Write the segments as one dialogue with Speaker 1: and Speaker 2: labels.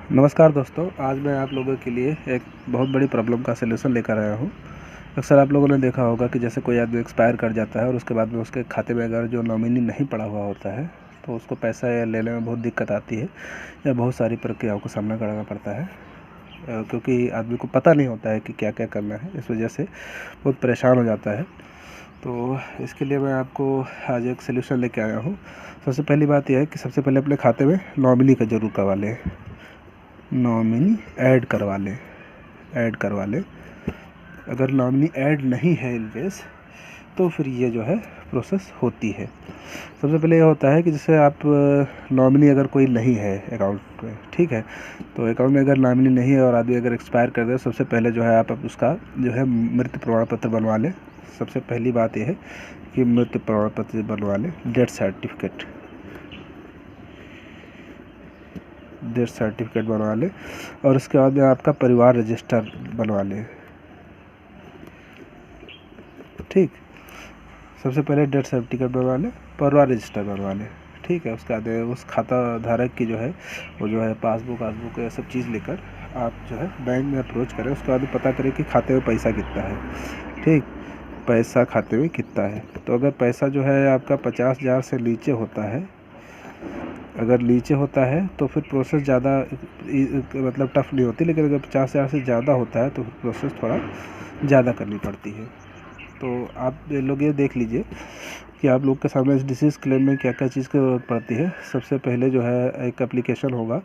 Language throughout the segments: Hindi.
Speaker 1: नमस्कार दोस्तों, आज मैं आप लोगों के लिए एक बहुत बड़ी प्रॉब्लम का सलूशन लेकर आया हूँ। अक्सर आप लोगों ने देखा होगा कि जैसे कोई आदमी एक्सपायर कर जाता है और उसके बाद में उसके खाते में अगर जो नॉमिनी नहीं पड़ा हुआ होता है तो उसको पैसा लेने में बहुत दिक्कत आती है या बहुत सारी प्रक्रियाओं का सामना करना पड़ता है, क्योंकि आदमी को पता नहीं होता है कि क्या क्या करना है। इस वजह से बहुत परेशान हो जाता है। तो इसके लिए मैं आपको आज एक सलूशन लेके आया हूँ। सबसे पहली बात यह है कि सबसे पहले अपने खाते में नॉमिनी का ज़रूर करवा लें। नॉमिनी ऐड करवा लें। अगर नॉमिनी ऐड नहीं है इन केस तो फिर ये जो है प्रोसेस होती है। सबसे पहले ये होता है कि जैसे आप नॉमिनी अगर कोई नहीं है अकाउंट में, ठीक है, तो अकाउंट में अगर नॉमिनी नहीं है और आदमी अगर एक्सपायर कर दे, सबसे पहले जो है आप उसका जो है मृत्यु प्रमाण पत्र बनवा लें। सबसे पहली बात यह है कि मृत्यु प्रमाण पत्र बनवा लें। डेथ सर्टिफिकेट बनवा लें और उसके बाद में आपका परिवार रजिस्टर बनवा लें। ठीक, सबसे पहले डेथ सर्टिफिकेट बनवा लें, परिवार रजिस्टर बनवा लें। ठीक है, उसके बाद उस खाता धारक की जो है वो जो है पासबुक ये सब चीज़ लेकर आप जो है बैंक में अप्रोच करें। उसके बाद पता करें कि खाते में पैसा कितना है। ठीक, पैसा खाते में कितना है। तो अगर पैसा जो है आपका 50,000 से नीचे होता है, अगर नीचे होता है तो फिर प्रोसेस ज़्यादा मतलब टफ नहीं होती, लेकिन अगर 50,000 से ज़्यादा होता है तो फिर प्रोसेस थोड़ा ज़्यादा करनी पड़ती है। तो आप लोग ये देख लीजिए कि आप लोग के सामने इस डिसीज़ क्लेम में क्या क्या चीज़ की ज़रूरत पड़ती है। सबसे पहले जो है एक एप्लीकेशन होगा।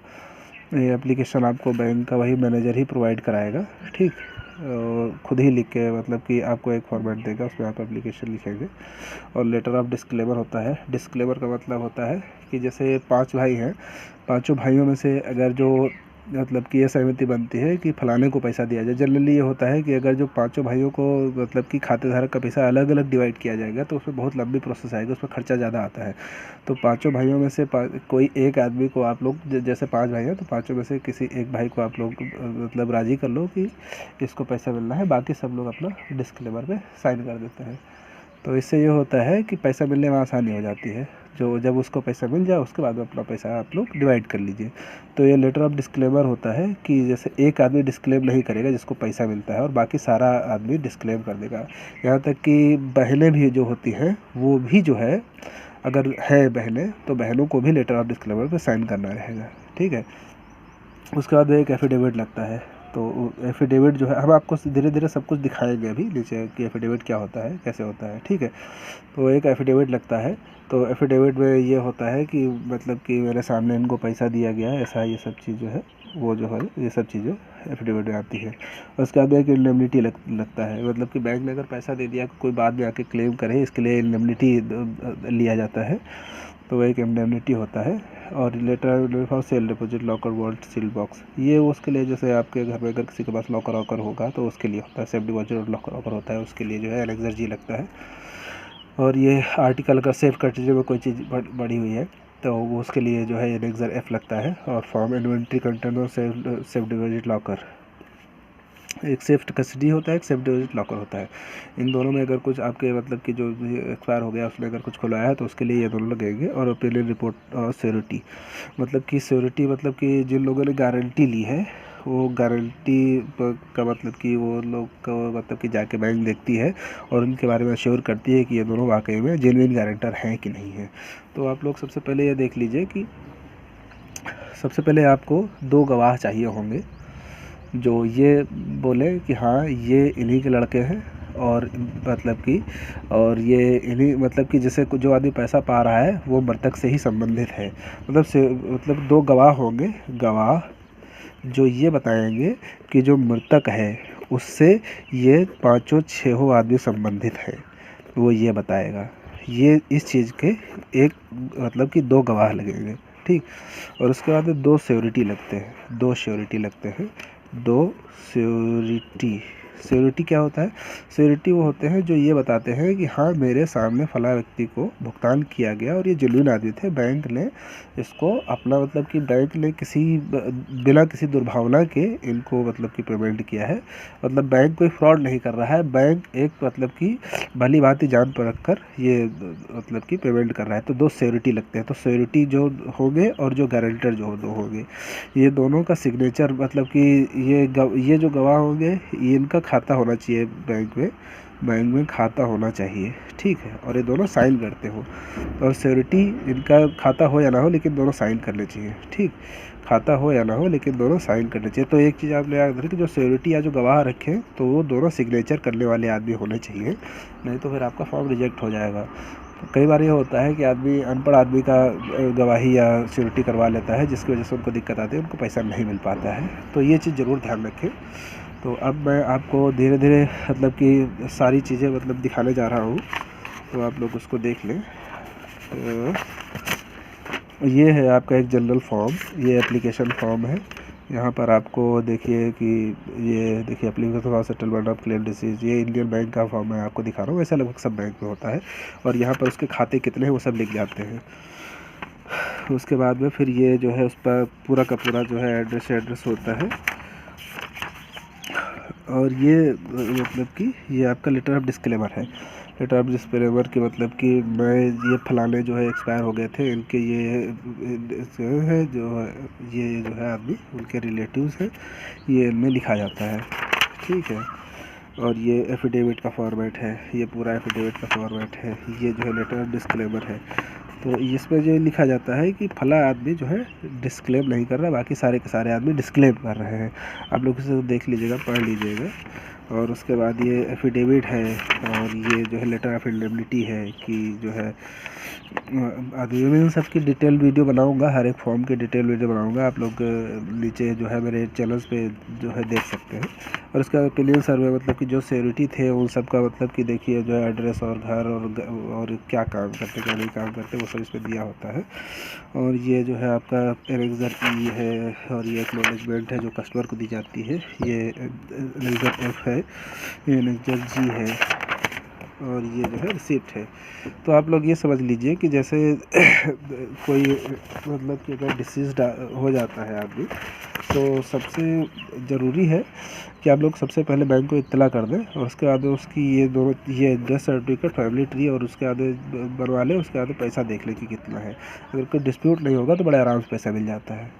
Speaker 1: ये एप्लीकेशन आपको बैंक का वही मैनेजर ही प्रोवाइड कराएगा। ठीक, खुद ही लिख के, मतलब कि आपको एक फॉर्मेट देगा, उसमें आप एप्लीकेशन लिखेंगे। और लेटर ऑफ डिस्क्लेमर होता है। डिस्क्लेमर का मतलब होता है कि जैसे 5 भाई हैं, पाँचों भाइयों में से अगर जो मतलब कि ये सहमति बनती है कि फलाने को पैसा दिया जाए। जनरली ये होता है कि अगर जो पांचों भाइयों को मतलब कि खाते धारक का पैसा अलग अलग डिवाइड किया जाएगा तो उसमें बहुत लंबी प्रोसेस आएगी, उसमें खर्चा ज़्यादा आता है। तो पांचों भाइयों में से कोई एक आदमी को आप लोग, जैसे 5 भाई हैं तो पांचों में से किसी एक भाई को आप लोग मतलब राज़ी कर लो कि इसको पैसा मिलना है, बाकी सब लोग अपना डिस्क्लेमर पे साइन कर देते हैं। तो इससे ये होता है कि पैसा मिलने में आसानी हो जाती है। जो जब उसको पैसा मिल जाए उसके बाद अपना पैसा आप लोग डिवाइड कर लीजिए। तो ये लेटर ऑफ डिस्क्लेमर होता है कि जैसे एक आदमी डिस्क्लेम नहीं करेगा जिसको पैसा मिलता है, और बाकी सारा आदमी डिस्क्लेम कर देगा। यहाँ तक कि बहनें भी जो होती हैं वो भी जो है, अगर है बहनें तो बहनों को भी लेटर ऑफ डिस्क्लेमर पर साइन करना रहेगा। ठीक है, उसके बाद एक एफिडेविट लगता है। तो एफिडेविट जो है, हम आपको धीरे धीरे सब कुछ दिखाएंगे अभी नीचे कि एफिडेविट क्या होता है, कैसे होता है। ठीक है, तो एक एफिडेविट लगता है। तो एफिडेविट में ये होता है कि मतलब कि मेरे सामने इनको पैसा दिया गया है, ऐसा ये सब चीज़ जो है वो जो है ये सब चीज़ें एफिडेविट में आती है। उसके बाद एक इंडेमनिटी लगता है। मतलब कि बैंक ने अगर पैसा दे दिया, कोई बाद में आके क्लेम करे, इसके लिए इंडेमनिटी लिया जाता है। तो एक इंडेमनिटी होता है। और letter for sale deposit, locker, vault, seal box, ये उसके लिए, जैसे आपके घर में अगर किसी के पास लॉकर वॉकर होगा तो उसके लिए होता है। सेफ डिपॉजिट और लॉकर वॉकर होता है, उसके लिए जो है एनेक्सर जी लगता है। और ये आर्टिकल अगर सेफ कैटेगरी में कोई चीज़ बढ़ी हुई है तो वो उसके लिए जो है एनेक्सर एफ लगता है। और form inventory container, safe deposit locker, एक सेफ कस्टडी होता है, एक सेफ डिपॉजिट लॉकर होता है। इन दोनों में अगर कुछ आपके मतलब कि जो एक्सपायर हो गया उसने अगर कुछ खुलाया है तो उसके लिए ये दोनों लगेंगे। और ओपिनियन रिपोर्ट और श्योरिटी, मतलब कि श्योरिटी मतलब कि जिन लोगों ने गारंटी ली है वो गारंटी का मतलब कि वो लोग को मतलब कि जाके बैंक देखती है और उनके बारे में अश्योर करती है कि ये दोनों वाकई में जेन्युइन गारंटर हैं कि नहीं है। तो आप लोग सबसे पहले ये देख लीजिए कि सबसे पहले आपको 2 गवाह चाहिए होंगे जो ये बोले कि हाँ ये इन्हीं के लड़के हैं, और मतलब कि और ये इन्हीं, मतलब कि जैसे जो आदमी पैसा पा रहा है वो मृतक से ही संबंधित है। मतलब 2 गवाह होंगे। गवाह जो ये बताएंगे कि जो मृतक है उससे ये 5-6 आदमी संबंधित है, वो ये बताएगा। ये इस चीज़ के एक मतलब कि 2 गवाह लगेंगे। ठीक, और उसके बाद 2 श्योरिटी लगते हैं। 2 श्योरिटी लगते हैं। 2 श्योरिटी श्योरिटी क्या होता है? श्योरिटी वो होते हैं जो ये बताते हैं कि हाँ मेरे सामने फला व्यक्ति को भुगतान किया गया और ये जेन्युइन आदमी थे, बैंक ने इसको अपना मतलब कि बैंक ने बिना किसी दुर्भावना के इनको मतलब कि पेमेंट किया है। मतलब बैंक कोई फ्रॉड नहीं कर रहा है, बैंक एक मतलब कि भली भांति जान परख कर ये मतलब कि पेमेंट कर रहा है। तो दो श्योरिटी लगते हैं, तो श्योरिटी जो होंगे और जो गारंटर जो दो होंगे, ये दोनों का सिग्नेचर मतलब कि ये जो गवाह होंगे ये इनका खाता होना चाहिए बैंक में खाता होना चाहिए, ठीक है, और ये दोनों साइन करते हो। और श्योरिटी इनका खाता हो या ना हो लेकिन दोनों साइन करने चाहिए, ठीक, खाता हो या ना हो लेकिन दोनों साइन करने चाहिए। तो एक चीज़ आपने याद रखी कि जो श्योरिटी या जो गवाह रखें तो वो दोनों सिग्नेचर करने वाले आदमी होने चाहिए, नहीं तो फिर आपका फॉर्म रिजेक्ट हो जाएगा। तो कई बार ये होता है कि अनपढ़ आदमी का गवाही या श्योरिटी करवा लेता है, जिसकी वजह से उनको दिक्कत आती है, उनको पैसा नहीं मिल पाता है। तो ये चीज़ ज़रूर ध्यान रखें। तो अब मैं आपको धीरे धीरे मतलब कि सारी चीज़ें मतलब दिखाने जा रहा हूँ, तो आप लोग उसको देख लें। ये है आपका एक जनरल फॉर्म, ये एप्लीकेशन फॉर्म है। यहाँ पर आपको देखिए कि ये देखिए application for settlement of claim disease, ये इंडियन बैंक का फॉर्म है, आपको दिखा रहा हूँ। वैसे लगभग सब बैंक में होता है, और यहाँ पर उसके खाते कितने हैं वो सब लिख जाते हैं। उसके बाद में फिर ये जो है उस पर पूरा का पूरा जो है एड्रेस होता है। और ये मतलब कि ये आपका लेटर ऑफ डिस्क्लेमर है। लेटर ऑफ डिस्क्लेमर के मतलब कि मैं ये फलाने जो है एक्सपायर हो गए थे, इनके ये है जो है आदमी उनके रिलेटिव्स हैं, ये इनमें लिखा जाता है, ठीक है। और ये एफिडेविट का फॉर्मेट है, ये पूरा एफिडेविट का फॉर्मेट है। ये जो है लेटर ऑफ डिस्क्लेमर है। तो इसमें जो लिखा जाता है कि फला आदमी जो है डिस्क्लेम नहीं कर रहा, बाकी सारे के सारे आदमी डिस्क्लेम कर रहे हैं। आप लोग इसे देख लीजिएगा, पढ़ लीजिएगा। और उसके बाद ये एफिडेविट है, और ये जो है लेटर ऑफ इंडेमनिटी है कि जो है आदमी, मैं इन सब की डिटेल वीडियो बनाऊंगा, हर एक फॉर्म की डिटेल वीडियो बनाऊंगा। आप लोग नीचे जो है मेरे चैनल्स पे जो है देख सकते हैं। और उसका ओपिनियन सर्वे मतलब कि जो श्योरिटी थे उन सब का मतलब कि देखिए जो है एड्रेस और घर और क्या काम करते क्या नहीं काम करते वो सब इस पर दिया होता है। और ये जो है आपका एनेक्सर ई है, और ये एक्नॉलेजमेंट है जो कस्टमर को दी जाती है, ये एनेक्सर एफ है, ये एनेक्सर जी है, और ये जो है रिसिप्ट है। तो आप लोग ये समझ लीजिए कि जैसे कोई मतलब कि अगर डिसीज हो जाता है आदमी, तो सबसे ज़रूरी है कि आप लोग सबसे पहले बैंक को इत्तला कर दें, और उसके बाद उसकी ये डेथ सर्टिफिकेट, फैमिली ट्री और उसके बाद बनवा लें। उसके बाद पैसा देख लें कि कितना है। अगर कोई डिस्प्यूट नहीं होगा तो बड़े आराम से पैसा मिल जाता है।